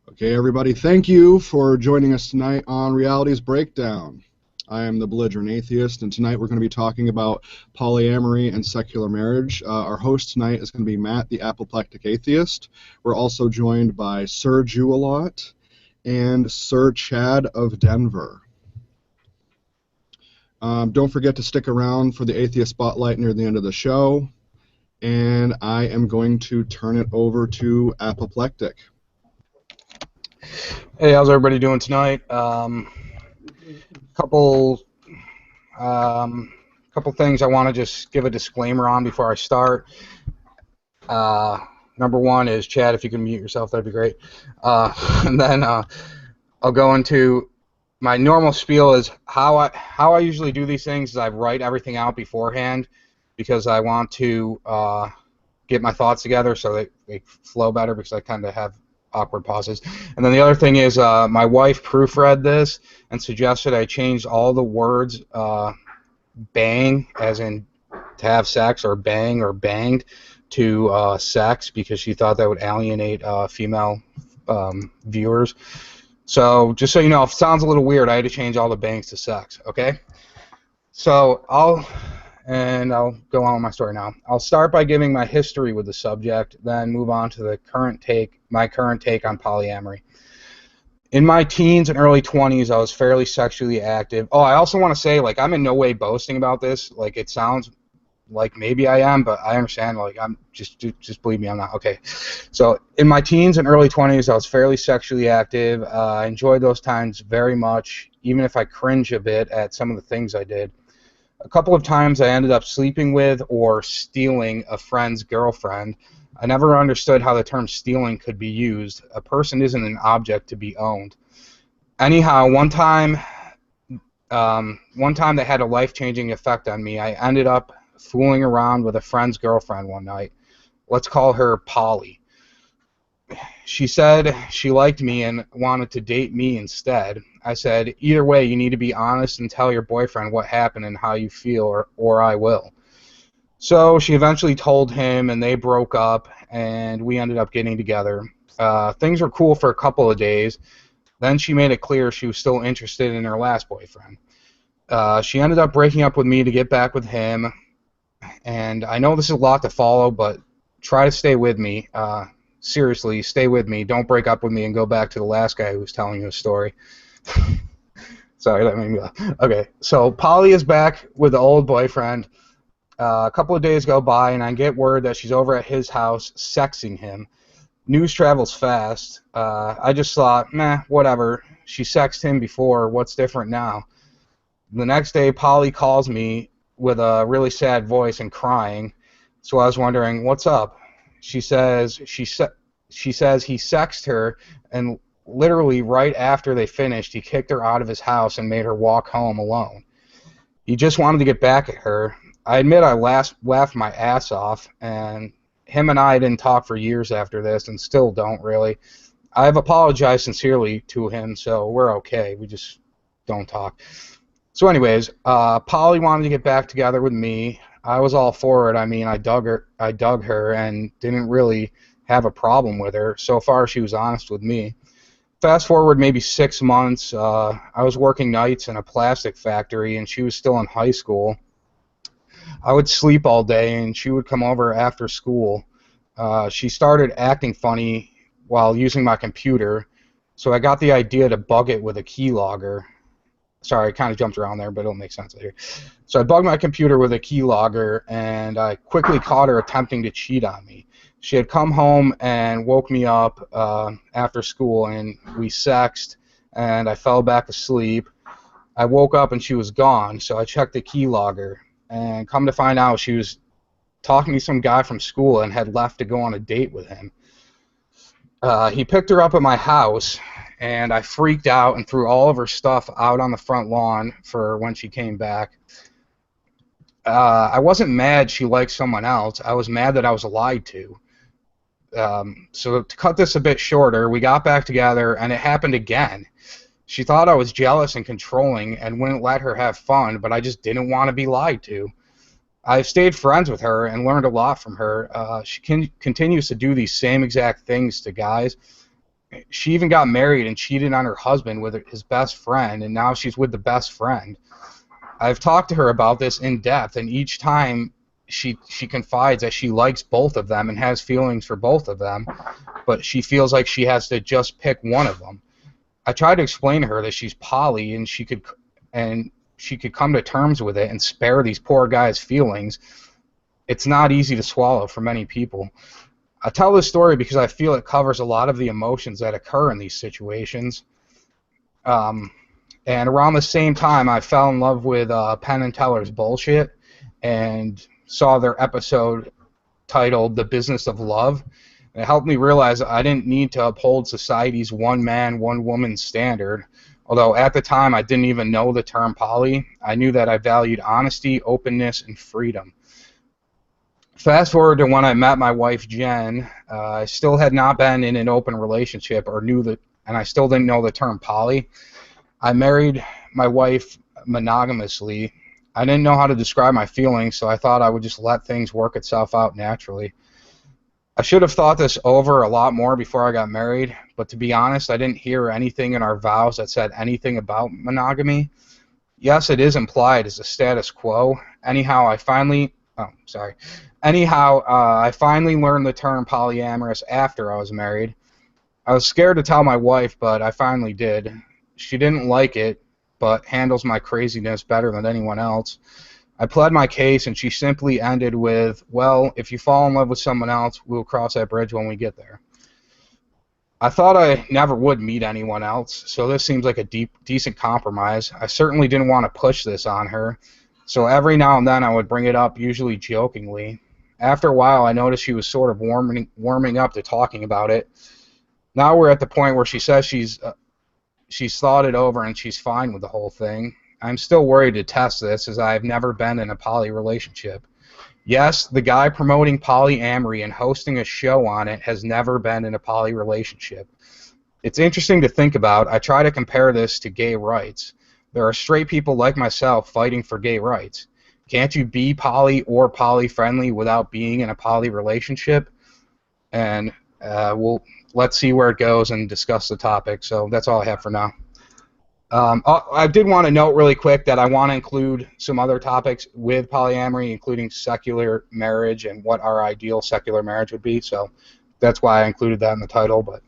Okay, everybody, thank you for joining us tonight on Reality's Breakdown. I am the Belligerent Atheist, and tonight we're going to be talking about polyamory and secular marriage. Our host tonight is going to be Matt, the Apoplectic Atheist. We're also joined by Sir Jewelot and Sir Chad of Denver. Don't forget to stick around for the Atheist Spotlight near the end of the show, and I am going to turn it over to Apoplectic. Hey, how's everybody doing tonight? Couple things I want to just give a disclaimer on before I start. Number one is, Chad, if you can mute yourself, that'd be great. And then I'll go into my normal spiel is how I usually do these things is I write everything out beforehand because I want to get my thoughts together so they flow better because I kind of have awkward pauses. And then the other thing is my wife proofread this and suggested I change all the words bang, as in to have sex, or bang or banged, to sex, because she thought that would alienate female viewers. So just so you know, if it sounds a little weird, I had to change all the bangs to sex, okay? So I'll go on with my story now. I'll start by giving my history with the subject, then move on to my current take on polyamory. In my teens and early 20s, I was fairly sexually active. Oh, I also want to say, like, I'm in no way boasting about this. Like, it sounds like maybe I am, but I understand. Like, I'm just believe me, I'm not. Okay. So in my teens and early 20s, I was fairly sexually active. I enjoyed those times very much, even if I cringe a bit at some of the things I did. A couple of times I ended up sleeping with or stealing a friend's girlfriend. I never understood how the term stealing could be used. A person isn't an object to be owned. Anyhow, one time that had a life-changing effect on me, I ended up fooling around with a friend's girlfriend one night. Let's call her Polly. She said she liked me and wanted to date me instead. I said, either way, you need to be honest and tell your boyfriend what happened and how you feel, or I will. So she eventually told him, and they broke up, and we ended up getting together. Things were cool for a couple of days. Then she made it clear she was still interested in her last boyfriend. She ended up breaking up with me to get back with him, and I know this is a lot to follow, but try to stay with me. Seriously, stay with me. Don't break up with me and go back to the last guy who was telling you a story. Sorry, that made me laugh. Okay, so Polly is back with the old boyfriend. A couple of days go by, and I get word that she's over at his house sexing him. News travels fast. I just thought, meh, whatever. She sexed him before. What's different now? The next day, Polly calls me with a really sad voice and crying. So I was wondering, what's up? She says he sexed her, and literally right after they finished, he kicked her out of his house and made her walk home alone. He just wanted to get back at her. I admit I laughed my ass off, and him and I didn't talk for years after this, and still don't really. I've apologized sincerely to him, so we're okay. We just don't talk. So anyways, Polly wanted to get back together with me. I was all for it. I mean, I dug her and didn't really have a problem with her. So far, she was honest with me. Fast forward maybe 6 months, I was working nights in a plastic factory, and she was still in high school. I would sleep all day, and she would come over after school. She started acting funny while using my computer, so I got the idea to bug it with a keylogger. Sorry, I kind of jumped around there, but it'll make sense later. So I bugged my computer with a keylogger, and I quickly caught her attempting to cheat on me. She had come home and woke me up after school, and we sexed, and I fell back asleep. I woke up, and she was gone, so I checked the keylogger, and come to find out she was talking to some guy from school and had left to go on a date with him. He picked her up at my house, and I freaked out and threw all of her stuff out on the front lawn for when she came back. I wasn't mad she liked someone else. I was mad that I was lied to. So to cut this a bit shorter, we got back together, and it happened again. She thought I was jealous and controlling and wouldn't let her have fun, but I just didn't want to be lied to. I've stayed friends with her and learned a lot from her. She continues to do these same exact things to guys. she even got married and cheated on her husband with his best friend, and now she's with the best friend. I've talked to her about this in depth, and each time she confides that she likes both of them and has feelings for both of them, but she feels like she has to just pick one of them. I tried to explain to her that she's poly and she could come to terms with it and spare these poor guys' feelings. It's not easy to swallow for many people. I tell this story because I feel it covers a lot of the emotions that occur in these situations. And around the same time, I fell in love with Penn and Teller's Bullshit and saw their episode titled The Business of Love. It helped me realize I didn't need to uphold society's one man, one woman standard. Although at the time I didn't even know the term poly, I knew that I valued honesty, openness, and freedom. Fast forward to when I met my wife Jen, I still had not been in an open relationship and I still didn't know the term poly. I married my wife monogamously. I didn't know how to describe my feelings, so I thought I would just let things work itself out naturally. I should have thought this over a lot more before I got married, but to be honest, I didn't hear anything in our vows that said anything about monogamy. Yes, it is implied as a status quo. I finally learned the term polyamorous after I was married. I was scared to tell my wife, but I finally did. She didn't like it, but handles my craziness better than anyone else. I pled my case, and she simply ended with, well, if you fall in love with someone else, we'll cross that bridge when we get there. I thought I never would meet anyone else, so this seems like a decent compromise. I certainly didn't want to push this on her, so every now and then I would bring it up, usually jokingly. After a while, I noticed she was sort of warming up to talking about it. Now we're at the point where she says she's thought it over and she's fine with the whole thing. I'm still worried to test this, as I've never been in a poly relationship. Yes, the guy promoting polyamory and hosting a show on it has never been in a poly relationship. It's interesting to think about. I try to compare this to gay rights. There are straight people like myself fighting for gay rights. Can't you be poly or poly-friendly without being in a poly relationship? And let's see where it goes and discuss the topic. So that's all I have for now. I did want to note really quick that I want to include some other topics with polyamory, including secular marriage and what our ideal secular marriage would be. So that's why I included that in the title. But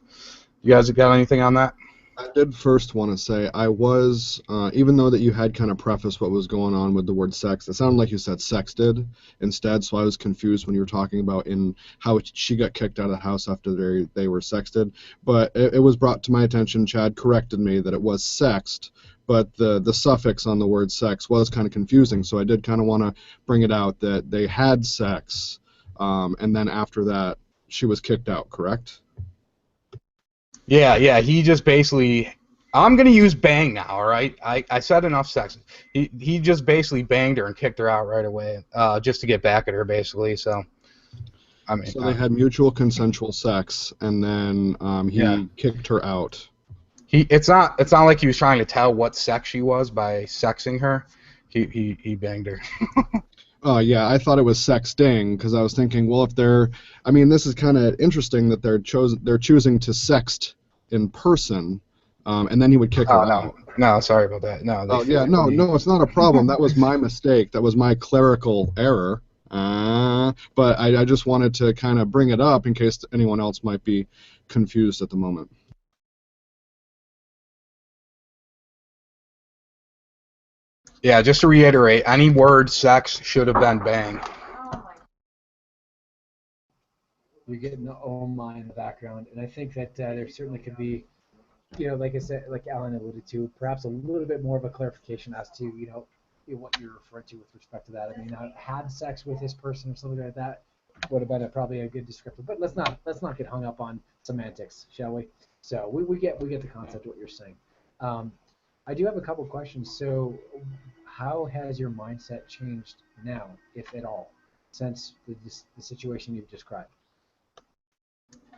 you guys got anything on that? I did first want to say I was, even though that you had kind of prefaced what was going on with the word sex, it sounded like you said sexted instead, so I was confused when you were talking about in how she got kicked out of the house after they were sexted. But it was brought to my attention, Chad corrected me, that it was sexed, but the suffix on the word sex was kind of confusing, so I did kind of want to bring it out that they had sex, and then after that she was kicked out, correct? Yeah, he just basically, I'm going to use bang now, all right? I said enough sex. He just basically banged her and kicked her out right away, just to get back at her, basically. So, I mean. So they had mutual consensual sex, and then he kicked her out. It's not like he was trying to tell what sex she was by sexing her. He banged her. Yeah, I thought it was sexting because I was thinking, well, this is kind of interesting that they're choosing to sext in person, and then he would kick her out. No, sorry about that. No. No, it's not a problem. That was my mistake. That was my clerical error. But I just wanted to kind of bring it up in case anyone else might be confused at the moment. Yeah, just to reiterate, any word sex should have been bang. You're getting the oh my in the background, and I think that there certainly could be, like I said, like Alan alluded to, perhaps a little bit more of a clarification as to, what you're referring to with respect to that. I mean, I had sex with this person or something like that would have been probably a good descriptor, but let's not get hung up on semantics, shall we? So we get the concept of what you're saying. I do have a couple questions. So, how has your mindset changed now, if at all, since the situation you've described?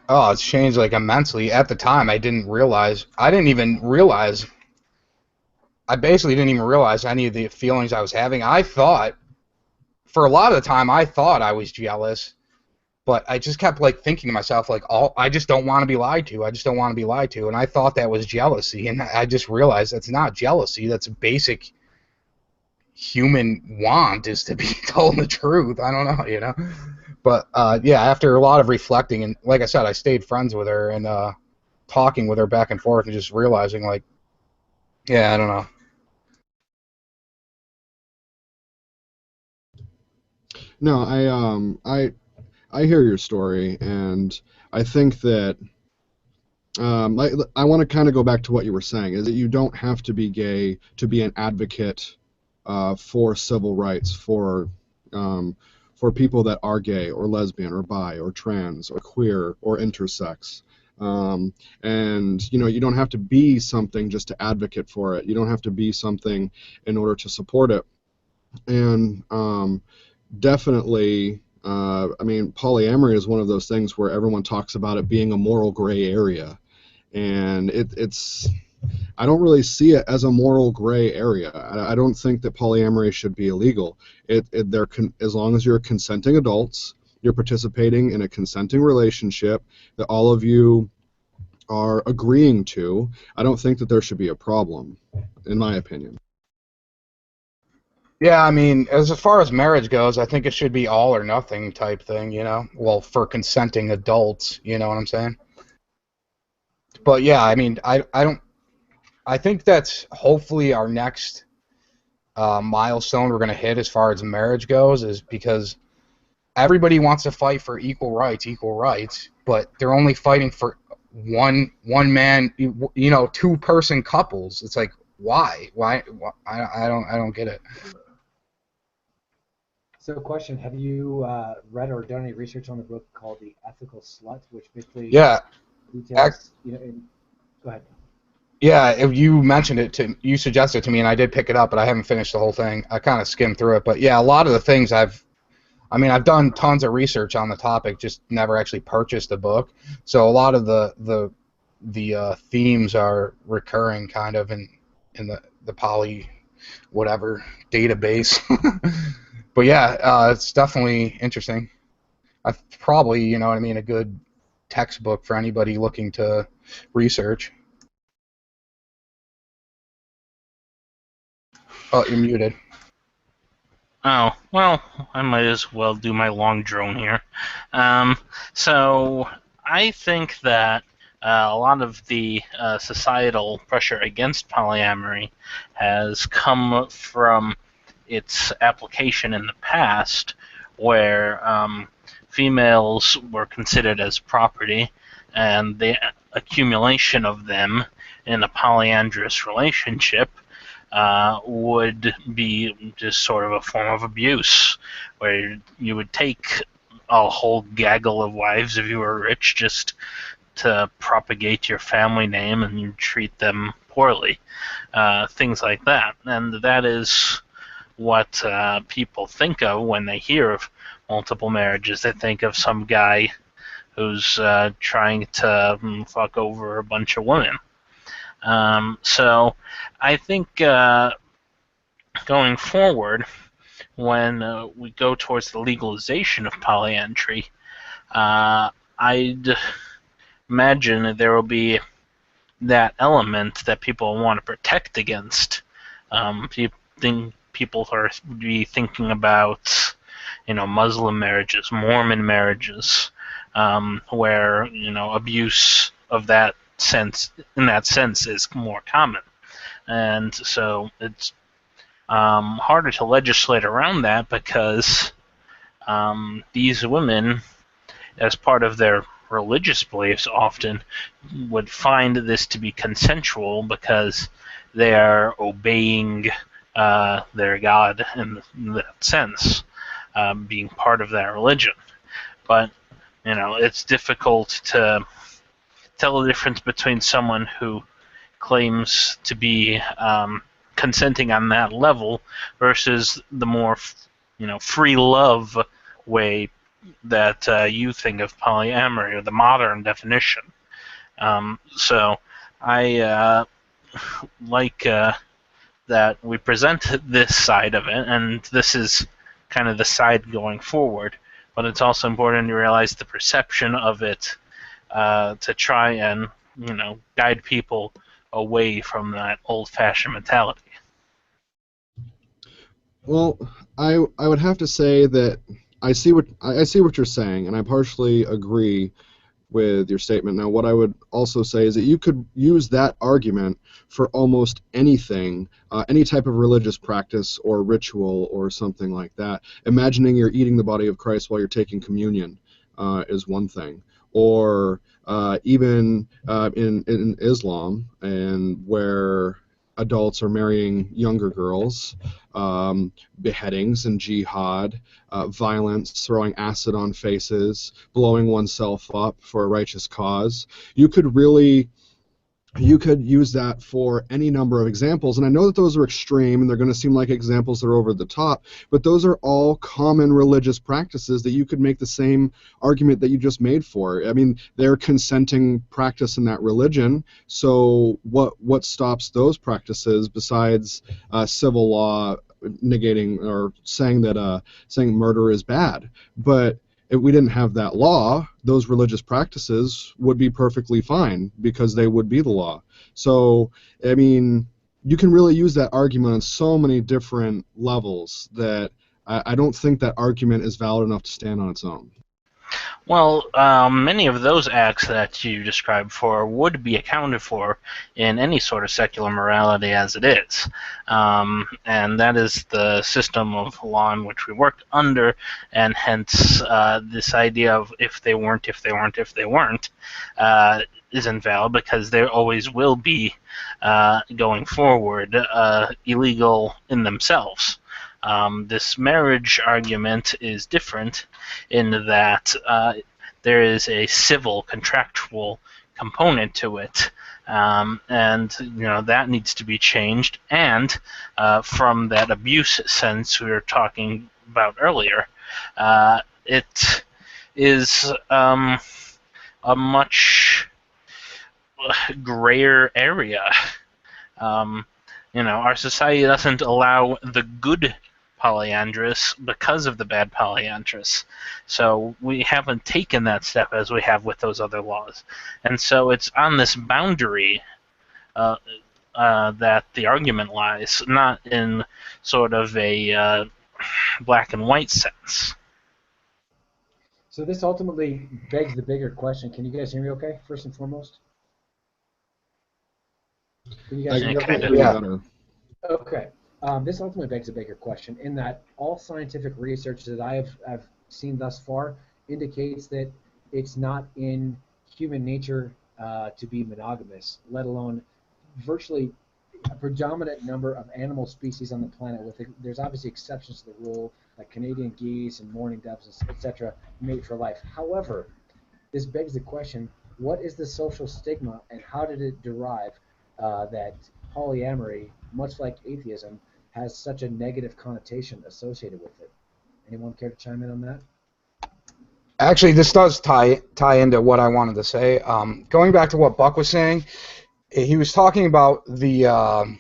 Oh, it's changed like immensely. At the time, I basically didn't even realize any of the feelings I was having. For a lot of the time, I thought I was jealous, But I just kept like thinking to myself, like, I just don't want to be lied to. I just don't want to be lied to. And I thought that was jealousy, and I just realized that's not jealousy. That's a basic human want, is to be told the truth. I don't know, you know. But yeah, after a lot of reflecting, and like I said, I stayed friends with her and talking with her back and forth, and just realizing, like, yeah, I don't know. No, I hear your story, and I think that I want to kind of go back to what you were saying, is that you don't have to be gay to be an advocate for civil rights for people that are gay or lesbian or bi or trans or queer or intersex. And you don't have to be something just to advocate for it. You don't have to be something in order to support it. And definitely, I mean, polyamory is one of those things where everyone talks about it being a moral gray area, and it's I don't really see it as a moral gray area. I don't think that polyamory should be illegal. As long as you're consenting adults, you're participating in a consenting relationship that all of you are agreeing to, I don't think that there should be a problem, in my opinion. Yeah, I mean, as far as marriage goes, I think it should be all or nothing type thing, you know? Well, for consenting adults, you know what I'm saying? But yeah, I mean, I don't, I think that's hopefully our next milestone we're going to hit as far as marriage goes, is because everybody wants to fight for equal rights, but they're only fighting for one man, you know, two-person couples. It's like, why? I don't get it. So, question: have you read or done any research on the book called "The Ethical Slut," which basically Yeah, details, go ahead. yeah. If you mentioned it you suggested it to me, and I did pick it up, but I haven't finished the whole thing. I kind of skimmed through it, but yeah, a lot of the things I've done tons of research on the topic, just never actually purchased the book. So a lot of the themes are recurring, kind of in the poly whatever database. But yeah, it's definitely interesting. I probably, you know what I mean, a good textbook for anybody looking to research. Oh, you're muted. Oh, well, I might as well do my long drone here. So, I think that a lot of the societal pressure against polyamory has come from its application in the past, where females were considered as property, and the accumulation of them in a polyandrous relationship would be just sort of a form of abuse, where you would take a whole gaggle of wives if you were rich just to propagate your family name, and you treat them poorly. Things like that. And that is what people think of when they hear of multiple marriages. They think of some guy who's trying to fuck over a bunch of women. So I think going forward, when we go towards the legalization of polyandry, I'd imagine there will be that element that people want to protect against. People are be thinking about, Muslim marriages, Mormon marriages, where abuse of that sense, in that sense, is more common, and so it's harder to legislate around that because these women, as part of their religious beliefs, often would find this to be consensual because they are obeying their God in that sense, being part of that religion. But it's difficult to tell the difference between someone who claims to be consenting on that level versus the more, free love way that you think of polyamory, or the modern definition. So I like that we present this side of it, and this is kind of the side going forward, but it's also important to realize the perception of it to try and guide people away from that old-fashioned mentality. Well, I would have to say that I see what you're saying, and I partially agree with your statement. Now, what I would also say is that you could use that argument for almost anything, any type of religious practice or ritual or something like that. Imagining you're eating the body of Christ while you're taking communion is one thing. Or even in Islam, and where adults are marrying younger girls, beheadings and jihad, violence, throwing acid on faces, blowing oneself up for a righteous cause. You could use that for any number of examples, and I know that those are extreme and they're going to seem like examples that are over the top, but those are all common religious practices that you could make the same argument that you just made for. I mean, they're consenting practice in that religion, so what stops those practices besides civil law negating or saying that saying murder is bad? But if we didn't have that law, those religious practices would be perfectly fine because they would be the law. So, I mean, you can really use that argument on so many different levels that I don't think that argument is valid enough to stand on its own. Well, many of those acts that you described for would be accounted for in any sort of secular morality as it is. And that is the system of law in which we work under, and hence this idea of if they weren't, is invalid, because there always will be, going forward, illegal in themselves. This marriage argument is different in that there is a civil, contractual component to it, and that needs to be changed. And from that abuse sense we were talking about earlier, it is a much grayer area. Our society doesn't allow the good polyandrous because of the bad polyandrous. So we haven't taken that step as we have with those other laws. And so it's on this boundary that the argument lies, not in sort of a black and white sense. So this ultimately begs the bigger question. Can you guys hear me okay, first and foremost? Can you guys hear me okay? Yeah. Okay. This ultimately begs a bigger question, in that all scientific research that I've seen thus far indicates that it's not in human nature to be monogamous, let alone virtually a predominant number of animal species on the planet. There's obviously exceptions to the rule, like Canadian geese and mourning doves, etc., mate for life. However, this begs the question, what is the social stigma, and how did it derive that polyamory, much like atheism, has such a negative connotation associated with it? Anyone care to chime in on that? Actually, this does tie into what I wanted to say. Going back to what Buck was saying, he was talking about the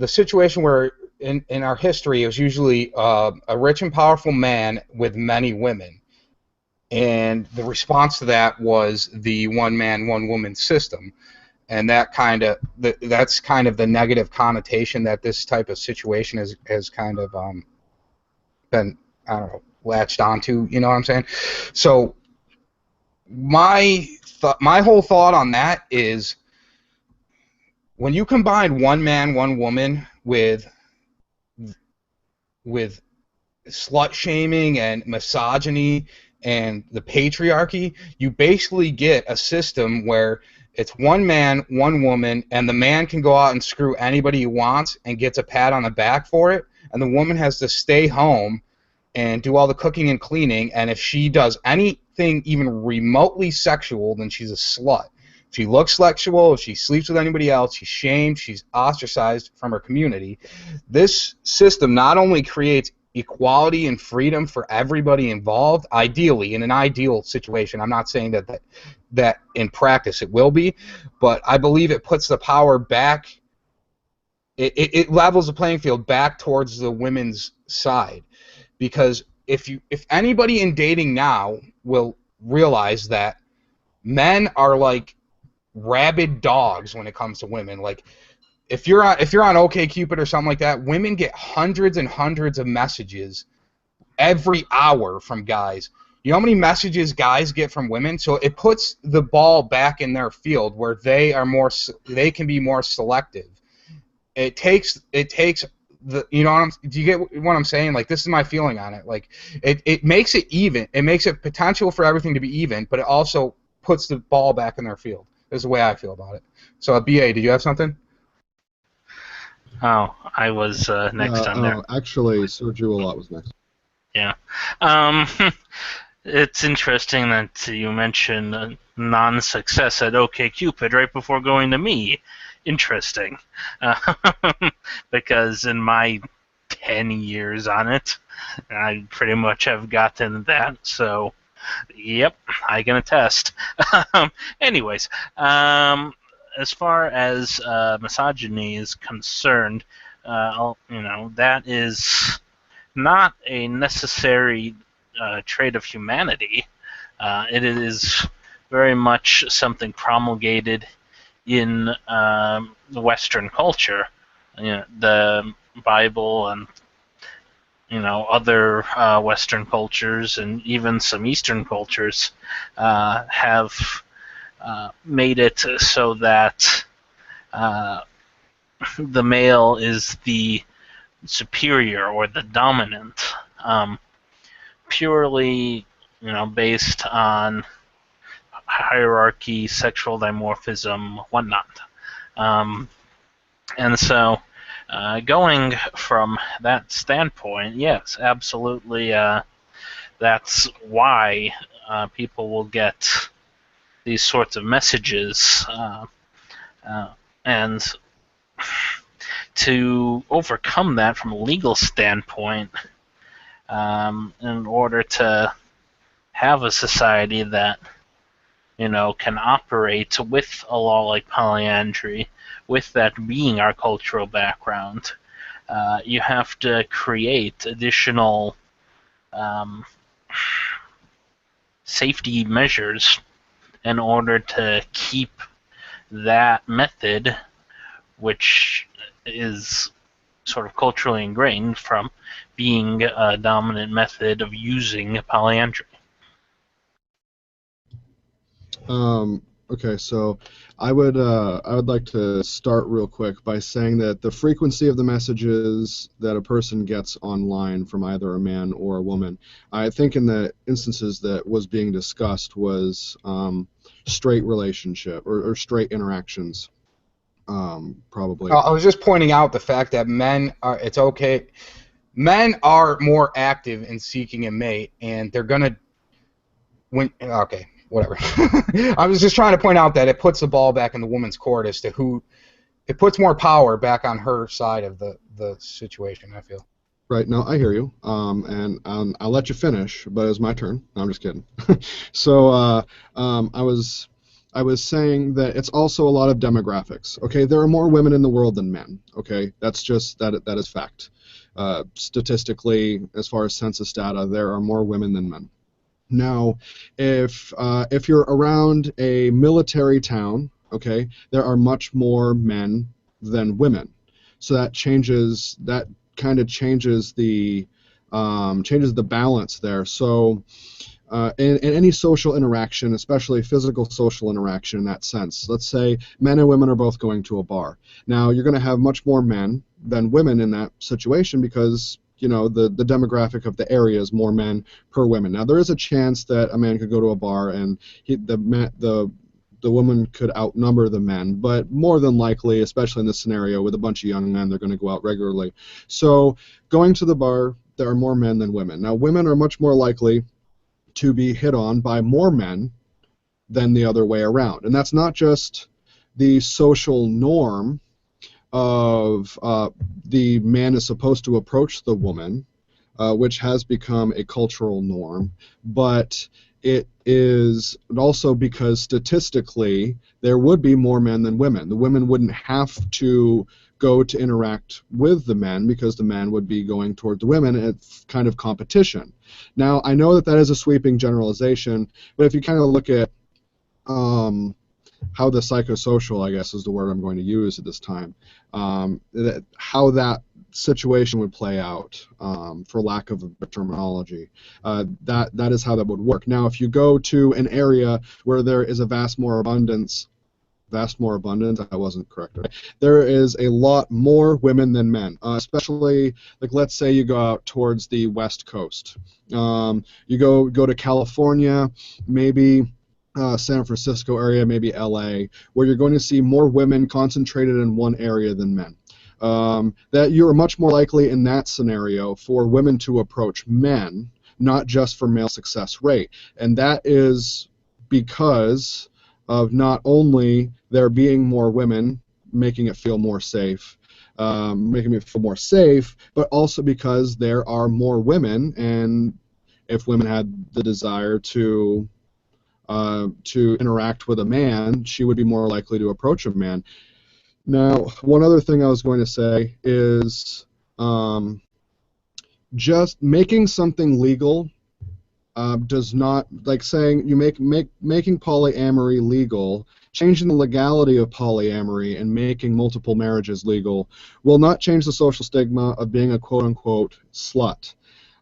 situation where in our history it was usually a rich and powerful man with many women, and the response to that was the one man, one woman system. And that's kind of the negative connotation that this type of situation has kind of been, I don't know, latched onto. You know what I'm saying? So my whole thought on that is, when you combine one man, one woman with slut shaming and misogyny and the patriarchy, you basically get a system where it's one man, one woman, and the man can go out and screw anybody he wants and gets a pat on the back for it, and the woman has to stay home and do all the cooking and cleaning, and if she does anything even remotely sexual, then she's a slut. If she looks sexual, if she sleeps with anybody else, she's shamed, she's ostracized from her community. This system not only creates equality and freedom for everybody involved, ideally, in an ideal situation. I'm not saying that in practice it will be, but I believe it puts the power back, it levels the playing field back towards the women's side. because if anybody in dating now will realize that men are like rabid dogs when it comes to women. Like if you're on OkCupid or something like that, women get hundreds and hundreds of messages every hour from guys. You know how many messages guys get from women? So it puts the ball back in their field where they can be more selective. It takes the, you know, do you get what I'm saying? Like, this is my feeling on it. Like, it makes it even. It makes it potential for everything to be even, but it also puts the ball back in their field. This is the way I feel about it. So, BA, did you have something? Oh, I was next on there. Actually, Sergio Lot was next. Yeah. It's interesting that you mentioned non-success at OkCupid right before going to me. Interesting. Because in my 10 years on it, I pretty much have gotten that. So, yep, I can attest. Anyways, as far as misogyny is concerned, that is not a necessary trait of humanity. It is very much something promulgated in the Western culture. The Bible and other Western cultures and even some Eastern cultures have made it so that the male is the superior or the dominant, purely based on hierarchy, sexual dimorphism, whatnot. And so going from that standpoint, yes, absolutely, that's why people will get these sorts of messages, and to overcome that from a legal standpoint, in order to have a society that can operate with a law like polyandry, with that being our cultural background, you have to create additional safety measures in order to keep that method, which is sort of culturally ingrained, from being a dominant method of using polyandry. Okay, so I would like to start real quick by saying that the frequency of the messages that a person gets online from either a man or a woman, I think in the instances that was being discussed was straight relationship or straight interactions, probably. I was just pointing out the fact that men are more active in seeking a mate, and they're gonna whatever. I was just trying to point out that it puts the ball back in the woman's court as to it puts more power back on her side of the situation, I feel. Right, no, I hear you, and I'll let you finish, but it's my turn. No, I'm just kidding. So I was saying that it's also a lot of demographics. Okay, there are more women in the world than men. Okay, that's just that is fact. Statistically, as far as census data, there are more women than men. Now, if you're around a military town, okay, there are much more men than women. So that kind of changes the balance there. So in any social interaction, especially physical social interaction in that sense, let's say men and women are both going to a bar. Now, you're going to have much more men than women in that situation because the demographic of the area is more men per women. Now, there is a chance that a man could go to a bar and the woman could outnumber the men, but more than likely, especially in this scenario with a bunch of young men, they're going to go out regularly. So going to the bar, there are more men than women. Now, women are much more likely to be hit on by more men than the other way around. And that's not just the social norm of the man is supposed to approach the woman, which has become a cultural norm, but it is also because statistically there would be more men than women. The women wouldn't have to go to interact with the men because the men would be going toward the women. It's kind of competition. Now, I know that that is a sweeping generalization, but if you kind of look at how the psychosocial, I guess is the word I'm going to use at this time, how that situation would play out, for lack of a terminology. That is how that would work. Now, if you go to an area where there is a vast more abundance, I wasn't correct. Right? There is a lot more women than men, especially, like, let's say you go out towards the West Coast. You go to California, maybe San Francisco area, maybe LA, where you're going to see more women concentrated in one area than men. That you're much more likely in that scenario for women to approach men, not just for male success rate. And that is because of not only there being more women, making it feel more safe, but also because there are more women, and if women had the desire to interact with a man, she would be more likely to approach a man. Now, one other thing I was going to say is just making something legal does not, like saying you making polyamory legal, changing the legality of polyamory and making multiple marriages legal will not change the social stigma of being a quote-unquote slut.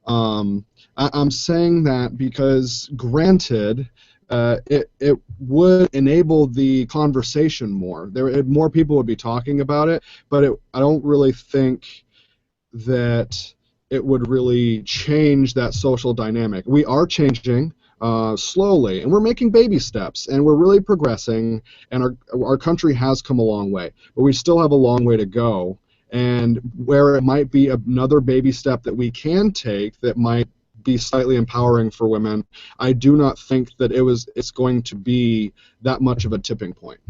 I'm saying that because, granted, it would enable the conversation more. More people would be talking about it, but I don't really think that it would really change that social dynamic. We are changing slowly, and we're making baby steps, and we're really progressing, and our country has come a long way, but we still have a long way to go. And where it might be another baby step that we can take that might be slightly empowering for women, I do not think that it's going to be that much of a tipping point.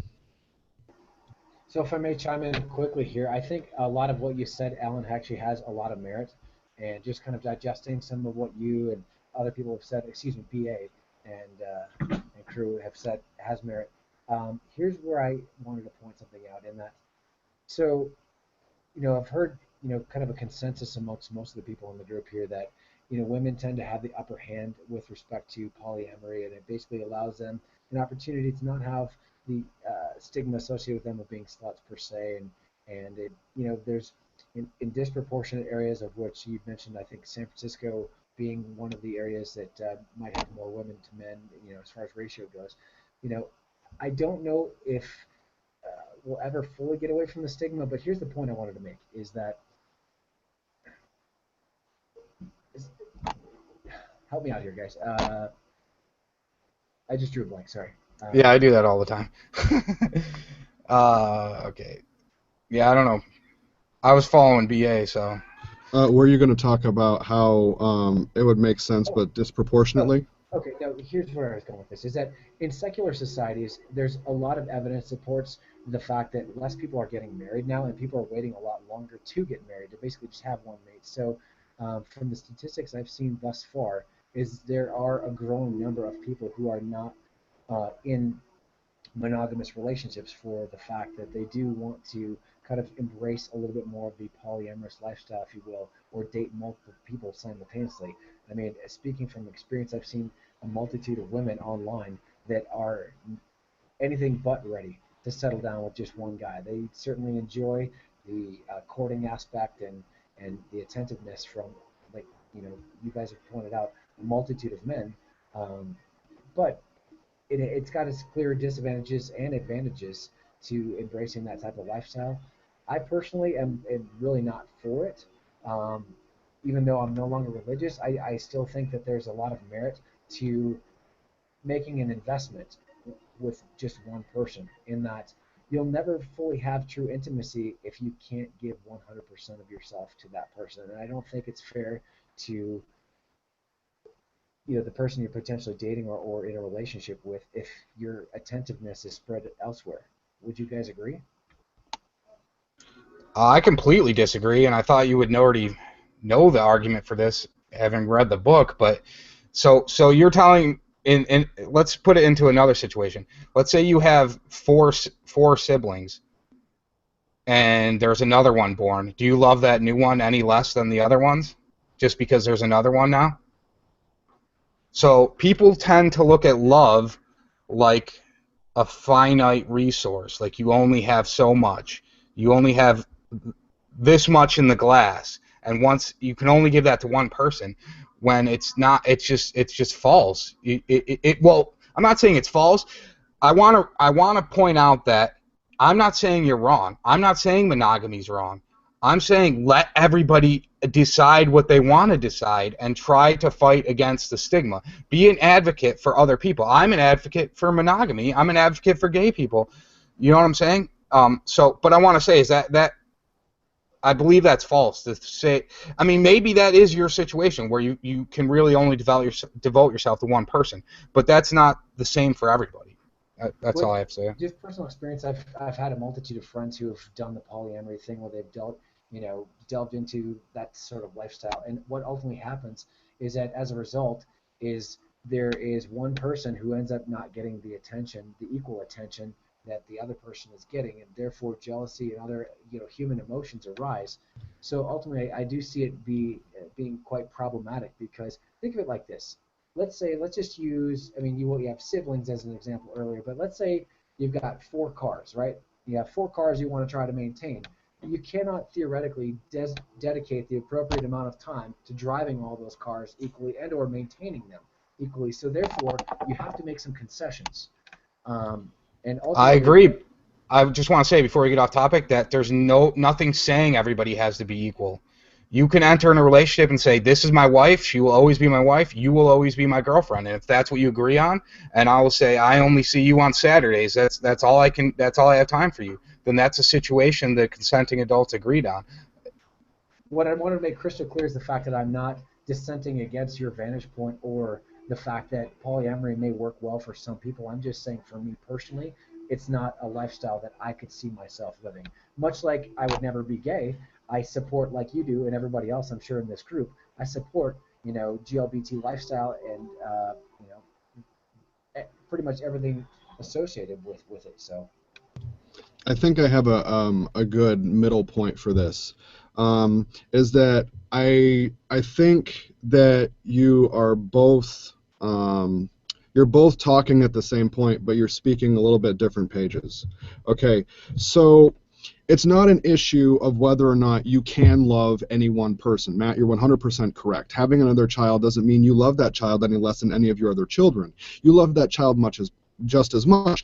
So if I may chime in quickly here, I think a lot of what you said, Alan, actually has a lot of merit, and just kind of digesting some of what you and other people have said, BA and crew have said has merit. Here's where I wanted to point something out in that. So, I've heard, kind of a consensus amongst most of the people in the group here that, women tend to have the upper hand with respect to polyamory, and it basically allows them an opportunity to not have the stigma associated with them of being sluts per se, and it, there's in disproportionate areas of which you've mentioned, I think San Francisco being one of the areas that might have more women to men, as far as ratio goes. I don't know if we'll ever fully get away from the stigma, but here's the point I wanted to make, is that help me out here, guys. I just drew a blank, sorry. Yeah, I do that all the time. Okay. Yeah, I don't know. I was following BA, so. Were you going to talk about how it would make sense, but disproportionately? Okay, now here's where I was going with this, is that in secular societies, there's a lot of evidence supports the fact that less people are getting married now, and people are waiting a lot longer to get married, to basically just have one mate. So from the statistics I've seen thus far, is there are a growing number of people who are not in monogamous relationships for the fact that they do want to kind of embrace a little bit more of the polyamorous lifestyle, if you will, or date multiple people simultaneously. I mean, speaking from experience, I've seen a multitude of women online that are anything but ready to settle down with just one guy. They certainly enjoy the courting aspect and the attentiveness from, like, you guys have pointed out, a multitude of men, but it's got its clear disadvantages and advantages to embracing that type of lifestyle. I personally am really not for it. Even though I'm no longer religious, I still think that there's a lot of merit to making an investment with just one person, in that you'll never fully have true intimacy if you can't give 100% of yourself to that person. And I don't think it's fair to the person you're potentially dating or in a relationship with if your attentiveness is spread elsewhere. Would you guys agree? I completely disagree, and I thought you would already know the argument for this, having read the book. But so you're telling, in let's put it into another situation. Let's say you have four siblings, and there's another one born, do you love that new one any less than the other ones just because there's another one now? So people tend to look at love like a finite resource, like you only have so much. You only have this much in the glass, and once you can only give that to one person, when it's not, it's just false. Well, I'm not saying it's false. I want to point out that I'm not saying you're wrong. I'm not saying monogamy's wrong. I'm saying let everybody decide what they want to decide and try to fight against the stigma. Be an advocate for other people. I'm an advocate for monogamy. I'm an advocate for gay people. You know what I'm saying? But I want to say is that I believe that's false to say. I mean, maybe that is your situation where you can really only devote yourself to one person, but that's not the same for everybody. That's all I have to say. Just personal experience. I've had a multitude of friends who have done the polyamory thing where they've delved into that sort of lifestyle, and what ultimately happens is that as a result is there is one person who ends up not getting the equal attention that the other person is getting, and therefore jealousy and other human emotions arise. So ultimately, I do see it being quite problematic, because think of it like this. Let's just use, I mean, you have siblings as an example earlier, but let's say you've got 4 cars, right? You have 4 cars you want to try to maintain. You cannot theoretically dedicate the appropriate amount of time to driving all those cars equally and or maintaining them equally. So therefore, you have to make some concessions. And I agree. I just want to say before we get off topic that there's nothing saying everybody has to be equal. You can enter in a relationship and say, this is my wife, she will always be my wife, you will always be my girlfriend. And if that's what you agree on, and I will say, I only see you on Saturdays, that's all I have time for you, then that's a situation that consenting adults agreed on. What I want to make crystal clear is the fact that I'm not dissenting against your vantage point or the fact that polyamory may work well for some people. I'm just saying, for me personally, it's not a lifestyle that I could see myself living. Much like I would never be gay, I support, like you do and everybody else I'm sure in this group, I support GLBT lifestyle and pretty much everything associated with it. So I think I have a good middle point for this. Is that I think that you are both you're both talking at the same point, but you're speaking a little bit different pages. Okay, so it's not an issue of whether or not you can love any one person. Matt, you're 100% correct. Having another child doesn't mean you love that child any less than any of your other children. You love that child just as much.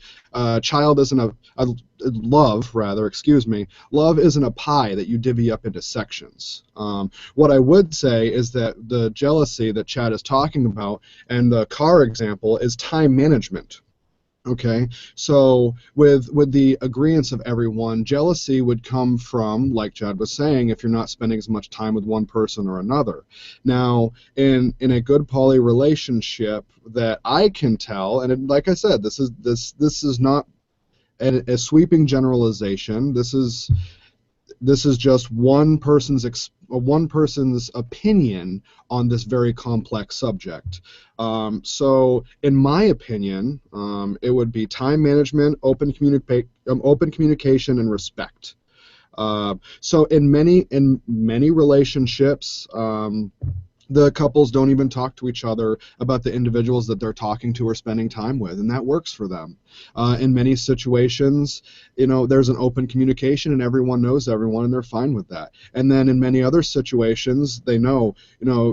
Child isn't love isn't a pie that you divvy up into sections. What I would say is that the jealousy that Chad is talking about and the car example is time management. Okay, so with the agreeance of everyone, jealousy would come from, like Chad was saying, if you're not spending as much time with one person or another. Now, in a good poly relationship, that I can tell, and like I said, this is not a sweeping generalization. This is just one person's opinion on this very complex subject. So, in my opinion, it would be time management, open communication, and respect. So, in many relationships, the couples don't even talk to each other about the individuals that they're talking to or spending time with, and that works for them. In many situations, there's an open communication and everyone knows everyone and they're fine with that. And then in many other situations, they know,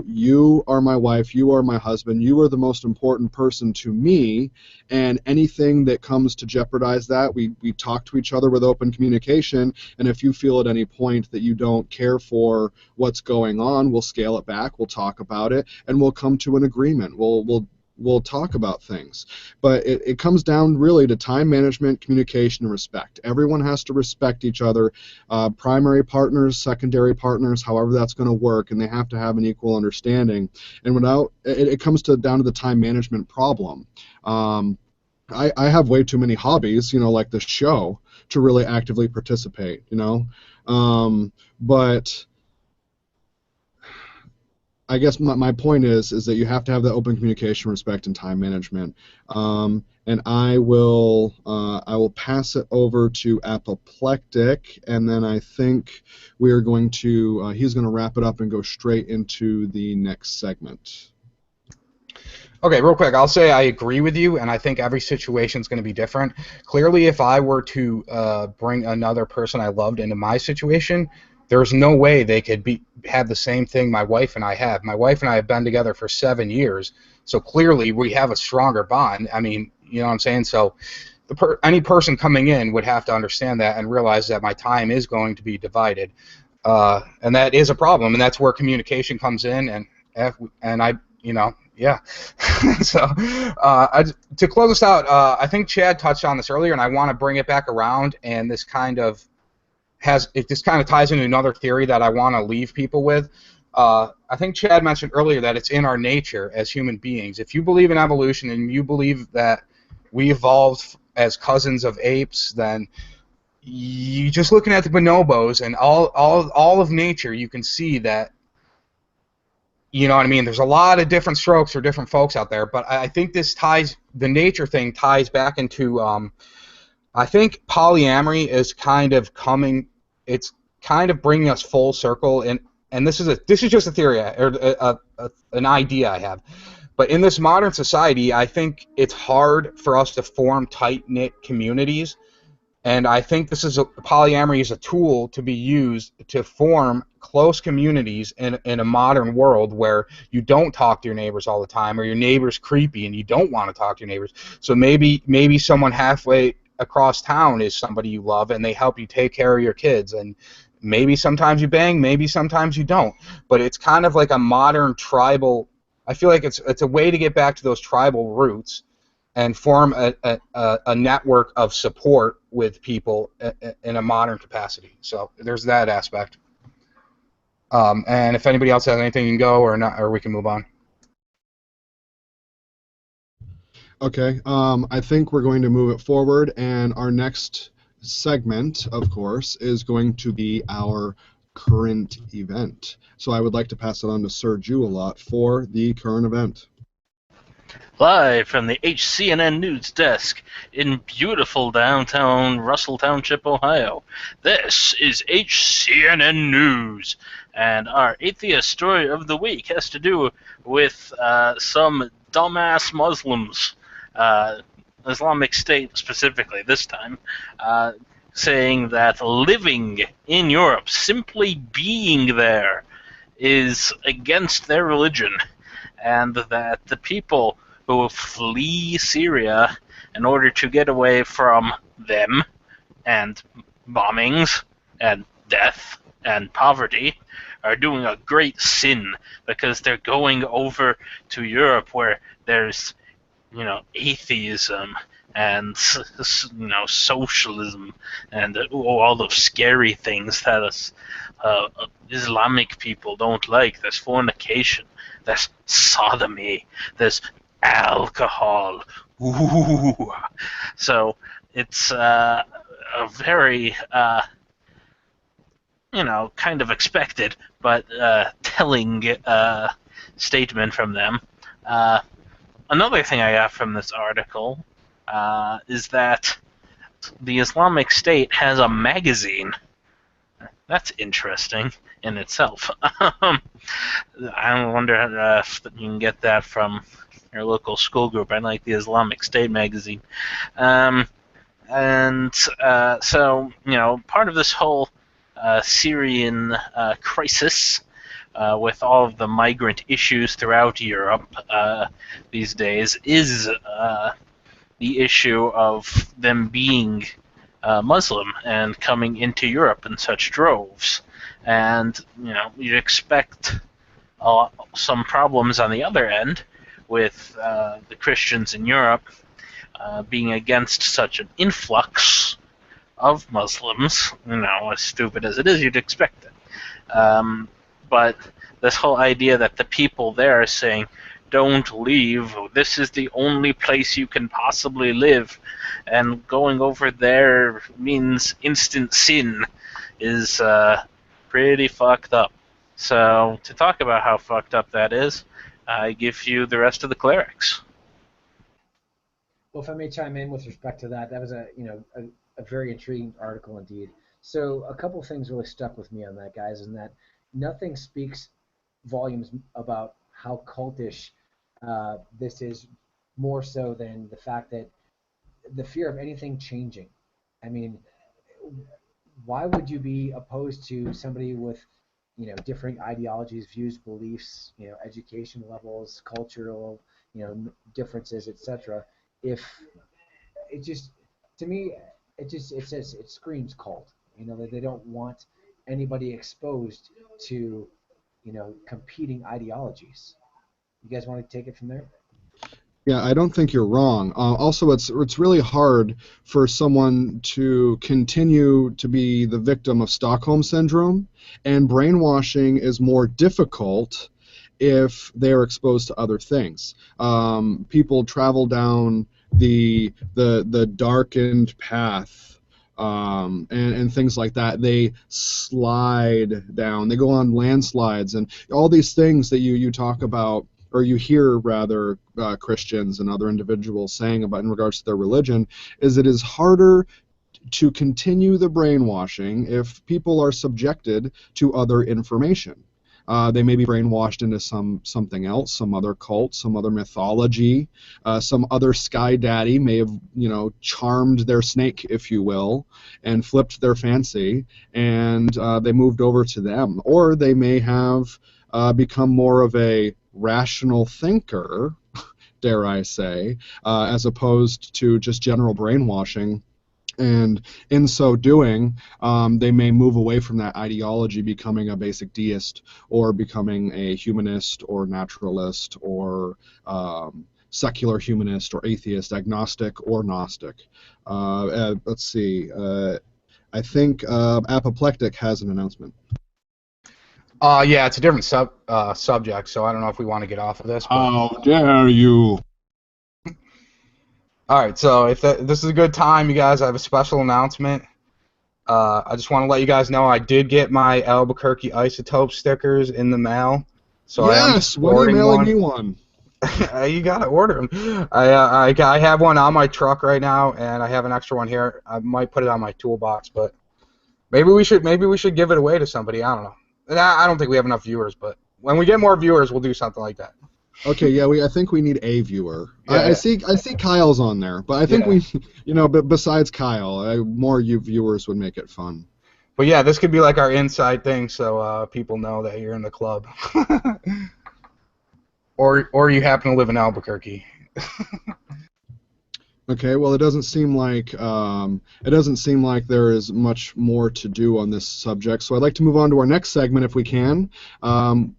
you are my wife, you are my husband, you are the most important person to me, and anything that comes to jeopardize that, we talk to each other with open communication, and if you feel at any point that you don't care for what's going on, we'll scale it back, we'll talk about it, and we'll come to an agreement. We'll talk about things. But it comes down really to time management, communication, and respect. Everyone has to respect each other, primary partners, secondary partners, however that's going to work, and they have to have an equal understanding. And without it comes down to the time management problem. I have way too many hobbies, like the show, to really actively participate, but I guess my point is that you have to have that open communication, respect, and time management. And I will pass it over to Apoplectic, and then I think we are going to he's going to wrap it up and go straight into the next segment. Okay, real quick, I'll say I agree with you, and I think every situation is going to be different. Clearly, if I were to bring another person I loved into my situation, there's no way they could have the same thing my wife and I have. My wife and I have been together for 7 years, so clearly we have a stronger bond. I mean, you know what I'm saying? So any person coming in would have to understand that and realize that my time is going to be divided, and that is a problem, and that's where communication comes in, and I, you know, yeah. So to close this out, I think Chad touched on this earlier, and I want to bring it back around, and this kind of ties into another theory that I want to leave people with. I think Chad mentioned earlier that it's in our nature as human beings. If you believe in evolution and you believe that we evolved as cousins of apes, then you just looking at the bonobos and all of nature, you can see that. You know what I mean? There's a lot of different strokes for different folks out there, but I think the nature thing ties back into, I think polyamory is kind of it's kind of bringing us full circle, and this is just a theory, or an idea I have. But in this modern society, I think it's hard for us to form tight-knit communities. And I think polyamory is a tool to be used to form close communities in a modern world where you don't talk to your neighbors all the time, or your neighbor's creepy and you don't want to talk to your neighbors. So maybe someone halfway across town is somebody you love, and they help you take care of your kids. And maybe sometimes you bang, maybe sometimes you don't. But it's kind of like a modern tribal. I feel like it's a way to get back to those tribal roots and form a network of support with people in a modern capacity. So there's that aspect. And if anybody else has anything, you can go, or we can move on. Okay, I think we're going to move it forward, and our next segment, of course, is going to be our current event. So I would like to pass it on to Sir Jewelot for the current event. Live from the HCNN News Desk in beautiful downtown Russell Township, Ohio. This is HCNN News, and our atheist story of the week has to do with some dumbass Muslims, Islamic State specifically this time, saying that living in Europe, simply being there, is against their religion, and that the people who flee Syria in order to get away from them and bombings and death and poverty are doing a great sin, because they're going over to Europe where there's, atheism and, socialism and all those scary things that us Islamic people don't like. There's fornication, there's sodomy, there's alcohol. Ooh. So it's a very, kind of expected, but telling statement from them. Another thing I got from this article is that the Islamic State has a magazine. That's interesting in itself. I wonder if you can get that from your local school group. I like the Islamic State magazine. So, part of this whole Syrian crisis, with all of the migrant issues throughout Europe these days, is the issue of them being Muslim and coming into Europe in such droves. And, you'd expect some problems on the other end with the Christians in Europe being against such an influx of Muslims. As stupid as it is, you'd expect it. But this whole idea that the people there are saying, don't leave, this is the only place you can possibly live, and going over there means instant sin, is pretty fucked up. So to talk about how fucked up that is, I give you the rest of the clerics. Well, if I may chime in with respect to that, that was a very intriguing article indeed. So a couple things really stuck with me on that, guys, and that nothing speaks volumes about how cultish this is, more so than the fact that the fear of anything changing. I mean, why would you be opposed to somebody with, different ideologies, views, beliefs, education levels, cultural, differences, etc. If it just, to me, it screams cult. That they don't want anybody exposed to, competing ideologies. You guys want to take it from there? Yeah, I don't think you're wrong. Also, it's really hard for someone to continue to be the victim of Stockholm syndrome, and brainwashing is more difficult if they are exposed to other things. People travel down the darkened path, and things like that. They slide down. They go on landslides, and all these things that you talk about, or you hear rather, Christians and other individuals saying about in regards to their religion, is it is harder to continue the brainwashing if people are subjected to other information. They may be brainwashed into something else, some other cult, some other mythology, some other sky daddy may have, charmed their snake, if you will, and flipped their fancy, and they moved over to them. Or they may have become more of a rational thinker, dare I say, as opposed to just general brainwashing. And in so doing, they may move away from that ideology, becoming a basic deist, or becoming a humanist, or naturalist, or secular humanist, or atheist, agnostic, or Gnostic. Let's see. I think Apoplectic has an announcement. Yeah, it's a different subject, so I don't know if we want to get off of this. But... How dare you! All right, so if this is a good time, you guys, I have a special announcement. I just want to let you guys know I did get my Albuquerque Isotope stickers in the mail. So Yes, when are you mailing me one? You gotta order them. I have one on my truck right now, and I have an extra one here. I might put it on my toolbox, but maybe we should give it away to somebody. I don't know. I don't think we have enough viewers, but when we get more viewers, we'll do something like that. Okay, yeah, I think we need a viewer. Yeah, I see Kyle's on there, but I think we, but besides Kyle, more you viewers would make it fun. But yeah, this could be like our inside thing, so people know that you're in the club, or you happen to live in Albuquerque. Okay, well, it doesn't seem like there is much more to do on this subject, so I'd like to move on to our next segment if we can.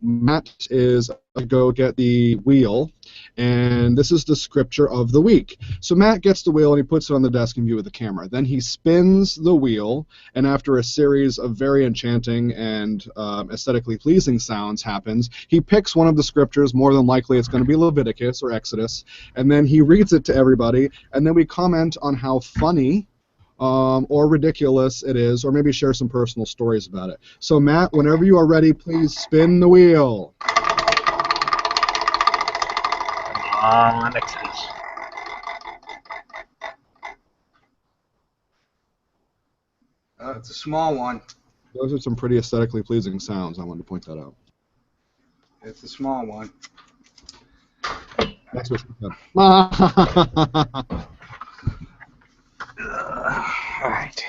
Matt is going to go get the wheel, and this is the scripture of the week. So Matt gets the wheel and he puts it on the desk in view of the camera. Then he spins the wheel, and after a series of very enchanting and aesthetically pleasing sounds happens, he picks one of the scriptures. More than likely it's going to be Leviticus or Exodus, and then he reads it to everybody, and then we comment on how funny or ridiculous it is, or maybe share some personal stories about it. So Matt, whenever you are ready, please spin the wheel. Exodus. It's a small one. Those are some pretty aesthetically pleasing sounds. I wanted to point that out. It's a small one. That's what she said. All right.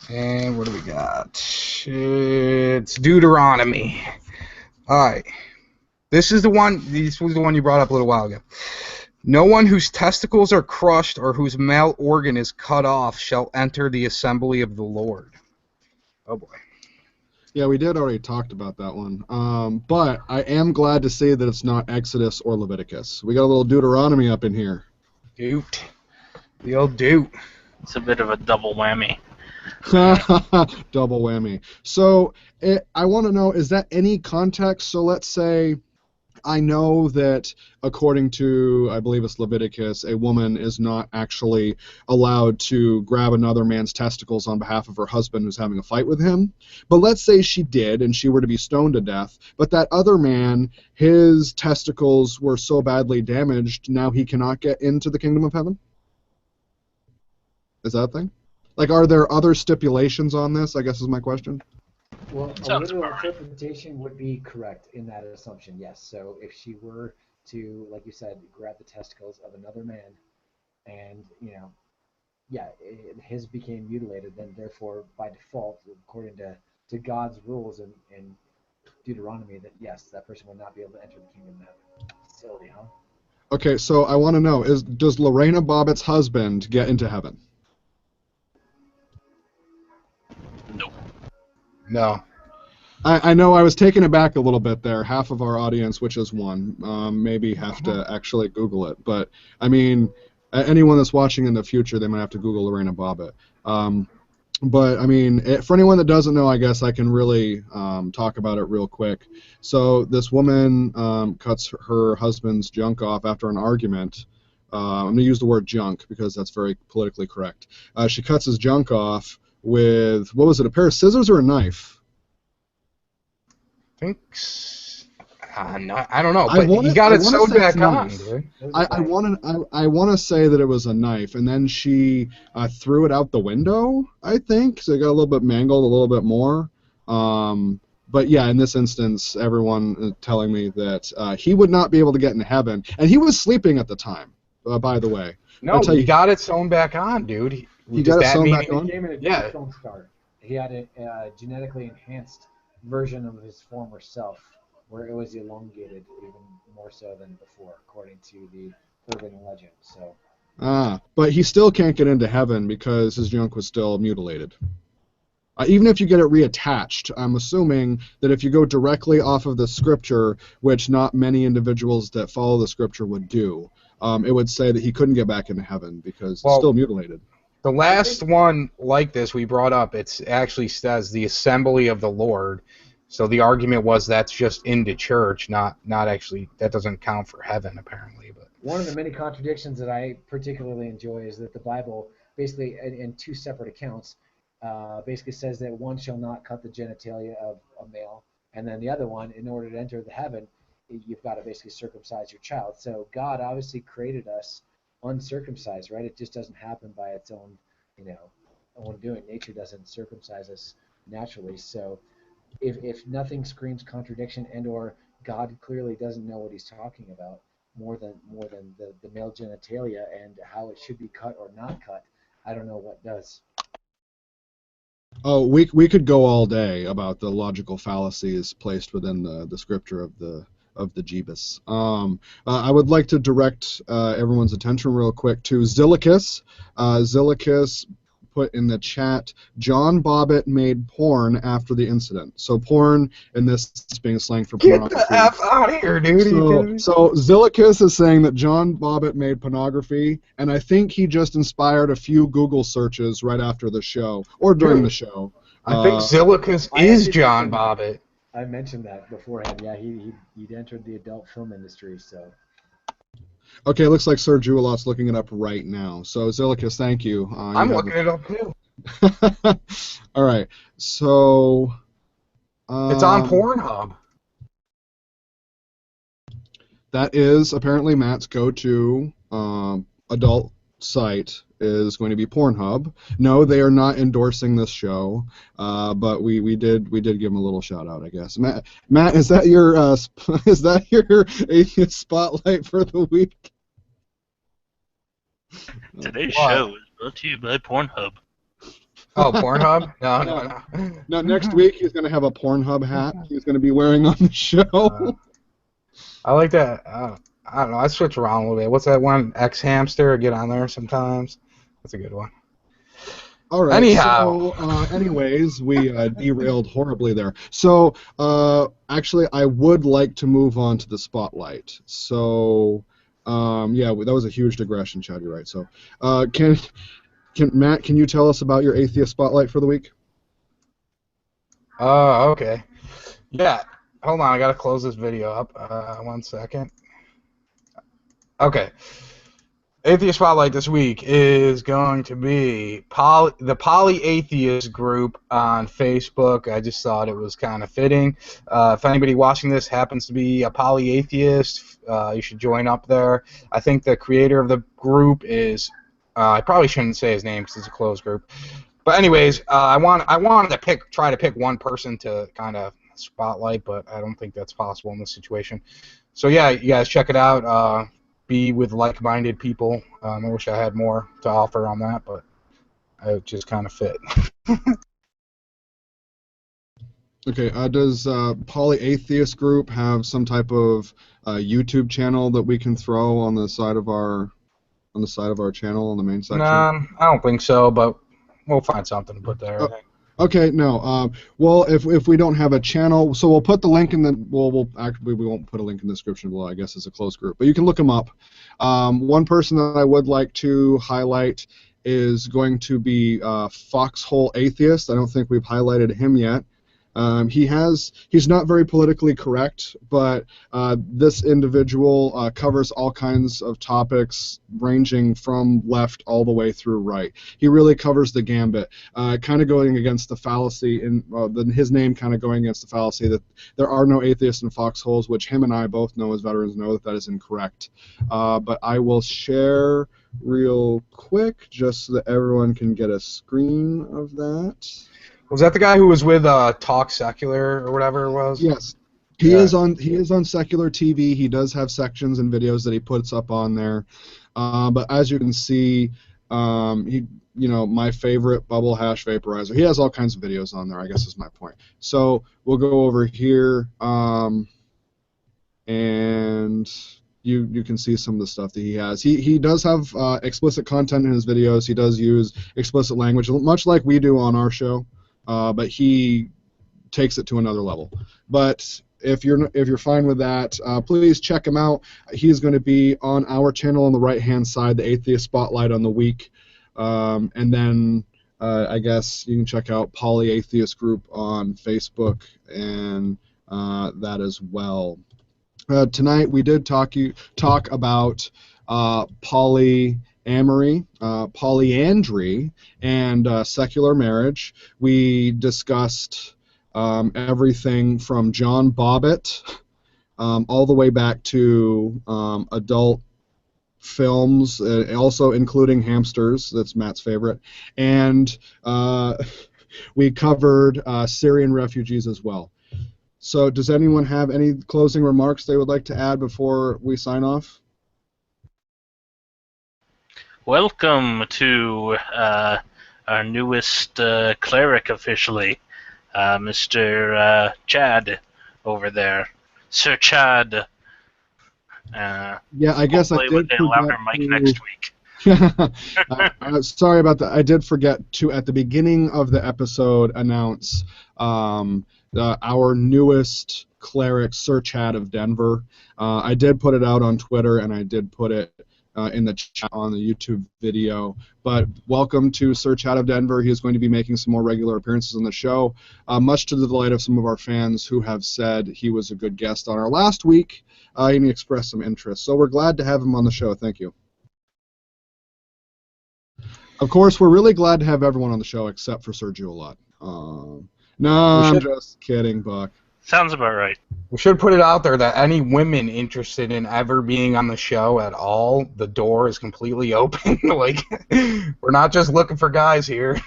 And what do we got? It's Deuteronomy. All right. This was the one you brought up a little while ago. No one whose testicles are crushed or whose male organ is cut off shall enter the assembly of the Lord. Oh boy. Yeah, we did already talked about that one. But I am glad to say that it's not Exodus or Leviticus. We got a little Deuteronomy up in here. Doot. The old doot. It's a bit of a double whammy. Double whammy. So I want to know, is that any context? So let's say I know that according to, I believe it's Leviticus, a woman is not actually allowed to grab another man's testicles on behalf of her husband who's having a fight with him. But let's say she did and she were to be stoned to death, but that other man, his testicles were so badly damaged, now he cannot get into the kingdom of heaven? Is that a thing? Like, are there other stipulations on this, I guess is my question? Well, a Sounds literal about right. interpretation would be correct in that assumption, yes. So if she were to, like you said, grab the testicles of another man and, his became mutilated, then therefore, by default, according to God's rules in Deuteronomy, that yes, that person would not be able to enter the kingdom of heaven. Silly, huh? Okay, so I want to know, does Lorena Bobbitt's husband get into heaven? Nope. No. I know I was taken aback a little bit there. Half of our audience, which is one, maybe have to actually Google it. But, I mean, anyone that's watching in the future, they might have to Google Lorena Bobbitt. But, I mean, for anyone that doesn't know, I guess I can really talk about it real quick. So this woman cuts her husband's junk off after an argument. I'm going to use the word junk because that's very politically correct. She cuts his junk off with, what was it, a pair of scissors or a knife? I don't know, but he got it sewed back on, dude. I want to say that it was a knife, and then she threw it out the window, I think, so it got a little bit mangled, a little bit more. But yeah, in this instance, everyone is telling me that he would not be able to get into heaven, and he was sleeping at the time, by the way. No, he got it sewn back on, dude. He got it sewn back on? He became an adult film star. He had a genetically enhanced version of his former self, where it was elongated even more so than before, according to the urban legend. So. But he still can't get into heaven because his junk was still mutilated. Even if you get it reattached, I'm assuming that if you go directly off of the scripture, which not many individuals that follow the scripture would do, it would say that he couldn't get back into heaven because it's still mutilated. The last one like this we brought up, it actually says the assembly of the Lord. So the argument was that's just into church, not actually, that doesn't count for heaven apparently. But one of the many contradictions that I particularly enjoy is that the Bible basically in two separate accounts basically says that one shall not cut the genitalia of a male, and then the other one, in order to enter the heaven, you've got to basically circumcise your child. So God obviously created us uncircumcised, right? It just doesn't happen by its own, own doing. Nature doesn't circumcise us naturally. So if nothing screams contradiction and/or God clearly doesn't know what He's talking about more than the male genitalia and how it should be cut or not cut, I don't know what does. Oh, we could go all day about the logical fallacies placed within the scripture of the Jebus. I would like to direct everyone's attention real quick to Zillicus. Zillicus put in the chat, John Bobbitt made porn after the incident. So porn, and this is being slang for pornography. Get the F out of here, dude. So Zillicus is saying that John Bobbitt made pornography, and I think he just inspired a few Google searches right after the show, or during the show. I think Zillicus is John Bobbitt. I mentioned that beforehand. Yeah, he'd entered the adult film industry, so. Okay, it looks like Sir Juilot's looking it up right now. So, Zillicus, thank you. I'm looking it up, too. All right, so... it's on Pornhub. That is apparently Matt's go-to adult site is going to be Pornhub. No, they are not endorsing this show, but we did give him a little shout out, I guess. Matt, is that your atheist spotlight for the week? Today's show is brought to you by Pornhub. Oh, Pornhub? No. No, next week he's going to have a Pornhub hat he's going to be wearing on the show. I like that. I don't know. I switch around a little bit. What's that one? X-Hamster? I get on there sometimes. That's a good one. All right. Anyhow. So, anyways, we derailed horribly there. So, actually, I would like to move on to the spotlight. So, yeah, that was a huge digression, Chad. You're right. So, Matt, can you tell us about your atheist spotlight for the week? Okay. Yeah. hold on, I gotta close this video up. 1 second. Okay. Atheist Spotlight this week is going to be the Polyatheist group on Facebook. I just thought it was kind of fitting. If anybody watching this happens to be a polyatheist, you should join up there. I think the creator of the group is, I probably shouldn't say his name because it's a closed group. But anyways, I wanted to try to pick one person to kind of spotlight, but I don't think that's possible in this situation. So yeah, you guys check it out. Be with like-minded people. I wish I had more to offer on that, but it just kind of fit. Okay. Does Polyatheist group have some type of YouTube channel that we can throw on the side of our channel on the main section? Nah, I don't think so, but we'll find something to put there. Okay, no. Well, if we don't have a channel, so we'll put the link in the. Well, actually we won't put a link in the description below. I guess it's a closed group, but you can look them up. One person that I would like to highlight is going to be Foxhole Atheist. I don't think we've highlighted him yet. He's not very politically correct, but this individual covers all kinds of topics ranging from left all the way through right. He really covers the gambit, kind of going against the fallacy, his name kind of going against the fallacy that there are no atheists in foxholes, which him and I both know as veterans know that is incorrect. But I will share real quick just so that everyone can get a screen of that. Was that the guy who was with Talk Secular or whatever it was? Yes. He is on secular TV. He does have sections and videos that he puts up on there. But as you can see, my favorite bubble hash vaporizer. He has all kinds of videos on there, I guess is my point. So we'll go over here and you can see some of the stuff that he has. He does have explicit content in his videos. He does use explicit language, much like we do on our show. But he takes it to another level. But if you're fine with that, please check him out. He's going to be on our channel on the right-hand side, the Atheist Spotlight on the week, and then I guess you can check out Polyatheist Group on Facebook and that as well. Tonight we did talk about polyamory, polyandry, and secular marriage. We discussed everything from John Bobbitt all the way back to adult films, also including hamsters. That's Matt's favorite. And we covered Syrian refugees as well. So does anyone have any closing remarks they would like to add before we sign off? Welcome to our newest cleric officially, Mr. Chad over there. Sir Chad. Yeah, I guess I did with a louder mic next week. Sorry about that. I did forget to, at the beginning of the episode, announce our newest cleric, Sir Chad of Denver. I did put it out on Twitter, and I did put it in the chat on the YouTube video. But welcome to Sir Chad of Denver. He is going to be making some more regular appearances on the show, much to the delight of some of our fans who have said he was a good guest on our last week, and he expressed some interest. So we're glad to have him on the show. Thank you. Of course, we're really glad to have everyone on the show except for Sergio a lot. No, I'm just kidding, Buck. Sounds about right. We should put it out there that any women interested in ever being on the show at all, the door is completely open. Like, we're not just looking for guys here.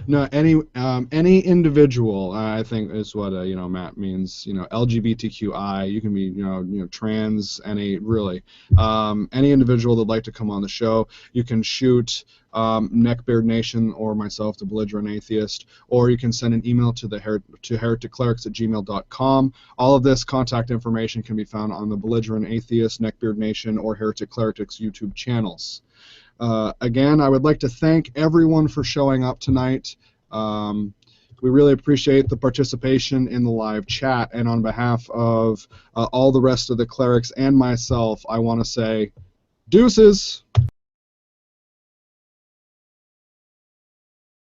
No, any individual, I think is what Matt means. LGBTQI. You can be trans. Any individual that'd like to come on the show. You can shoot Neckbeard Nation or myself, the Belligerent Atheist, or you can send an email to hereticclerics@gmail.com. All of this contact information can be found on the Belligerent Atheist, Neckbeard Nation, or Heretic Clerics YouTube channels. Again, I would like to thank everyone for showing up tonight. We really appreciate the participation in the live chat, and on behalf of all the rest of the clerics and myself, I want to say deuces!